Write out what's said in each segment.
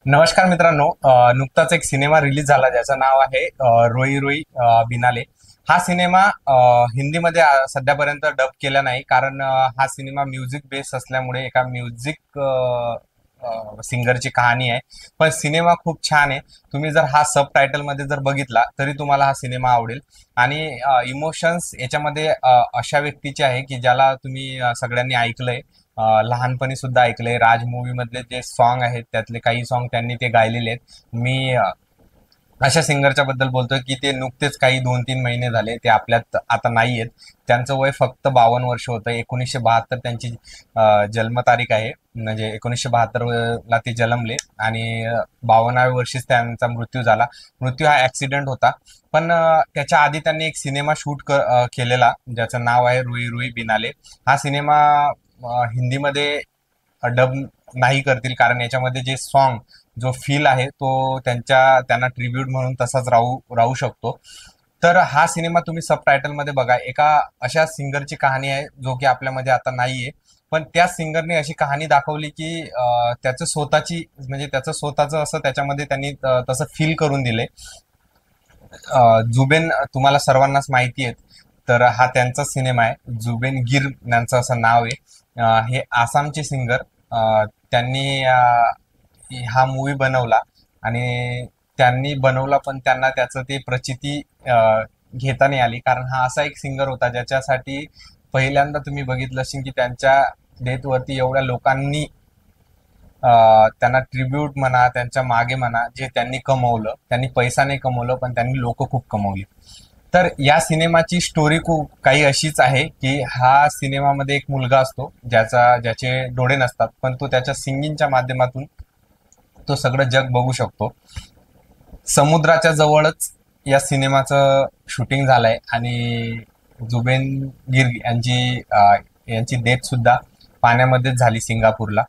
नमस्कार मित्रांनो. नुकताच एक सिनेमा रिलीज झाला ज्याचं नाव आहे रोई रोई बिनाले. हा सिनेमा हिंदीमध्ये सध्यापर्यंत डब केला नाही, कारण हा सिनेमा म्युझिक बेस असल्यामुळे एका म्युझिक सिंगरची कहाणी आहे. पण सिनेमा खूप छान आहे. तुम्ही जर हा सब टायटल मध्ये जर बघितला तरी तुम्हाला हा सिनेमा आवडेल. आणि इमोशन्स याच्यामध्ये अशा व्यक्तीचे आहे की ज्याला तुम्ही सगळ्यांनी ऐकलंय, लहानपणी सुद्धा ऐकलंय. राज मूवी मधले जे सॉन्ग आहेत त्यातले काही सॉन्ग त्यांनी ते गायलेले आहेत. मी अशा सिंगरच्या बद्दल बोलतोय की ते नुकतेच काही 2-3 महिने झाले ते आपल्यात आता नाही आहेत. त्यांचं वय फक्त 52 वर्ष होतं. 1972 त्यांची जन्मतारीख आहे. म्हणजे 1972 ला ते जन्मले आणि 52व्या वर्षीच त्यांचा मृत्यू झाला. मृत्यू हा ऍक्सिडेंट होता. पण त्याच्या आधी त्यांनी एक सिनेमा केलेला ज्याचं नाव आहे रुई रुई बिनाले. हा सिनेमा हिंदीमध्ये डब नाही करतील, कारण याच्यामध्ये जे सॉन्ग, जो फील आहे तो त्यांना ट्रिब्यूट म्हणून तसाच राहू राहू शकतो. तर हा सिनेमा तुम्ही सब टायटल मध्ये बघा. एका अशा सिंगरची कहाणी आहे जो की आपल्यामध्ये आता नाहीये. पण त्या सिंगरने अशी कहाणी दाखवली की त्याचं स्वतःची, म्हणजे त्याचं स्वतःचं असं त्याच्यामध्ये त्यांनी तसं फील करून दिले. जुबेन तुम्हाला सर्वांनाच माहिती आहे. तर हा त्यांचाच सिनेमा आहे. जुबेन गिर यांचं असं नाव आहे. हे आसामचे सिंगर. त्यांनी हा मूवी बनवला आणि त्यांनी बनवला, पण त्यांना त्याचं ते प्रचिती घेता नाही आली, कारण हा असा एक सिंगर होता ज्याच्यासाठी पहिल्यांदा तुम्ही बघितलं असेल की त्यांच्या डेथवरती एवढ्या लोकांनी त्यांना ट्रिब्यूट म्हणा, त्यांच्या मागे म्हणा, जे त्यांनी कमवलं, त्यांनी पैसा नाही कमवलं पण त्यांनी लोक खूप कमवली. तर या सिनेमाची स्टोरी खूप काही अशीच आहे की हा सिनेमामध्ये एक मुलगा असतो ज्याचे डोळे नसतात, पण तो त्याच्या सिंगिंगच्या माध्यमातून तो सगळं जग बघू शकतो. समुद्राच्या जवळच या सिनेमाचं शूटिंग झालंय आणि जुबेन गिर यांची डेथ सुद्धा पाण्यामध्येच झाली, सिंगापूरला.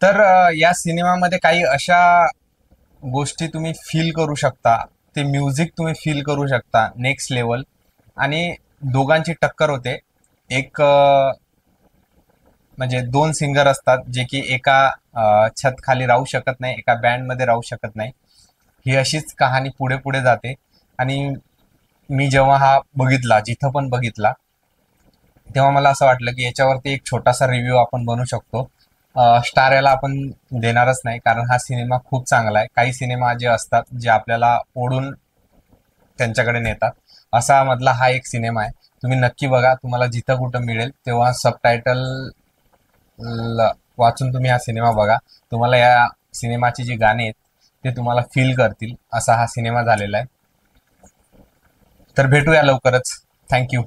तर या सिनेमामध्ये काही अशा गोष्टी तुम्ही फील करू शकता. ते म्युझिक तुम्ही फील करू शकता नेक्स्ट लेवल. आणि दोघांची टक्कर होते. एक म्हणजे दोन सिंगर असतात जे की एका छत खाली राहू शकत नाही, एका बँड मध्ये राहू शकत नाही. ही अशीच कहाणी पुढे पुढे जाते. आणि मी जेव्हा हा बघितला, जिथं पण बघितला, तेव्हा मला असं वाटलं की याच्यावरती एक छोटासा रिव्ह्यू आपण बनवू शकतो. स्टार याला आपण देणारच नाही, कारण हा सिनेमा खूप चांगला आहे. काही सिनेमा जे असतात जे आपल्याला ओढून त्यांच्याकडे नेतात, असा मधला हा एक सिनेमा आहे. तुम्ही नक्की बघा. तुम्हाला जिथं कुठं मिळेल तेव्हा सबटायटल वाचून तुम्ही हा सिनेमा बघा. तुम्हाला या सिनेमाची जी गाणी आहेत ते तुम्हाला फील करतील, असा हा सिनेमा झालेला आहे. तर भेटूया लवकरच. थँक्यू.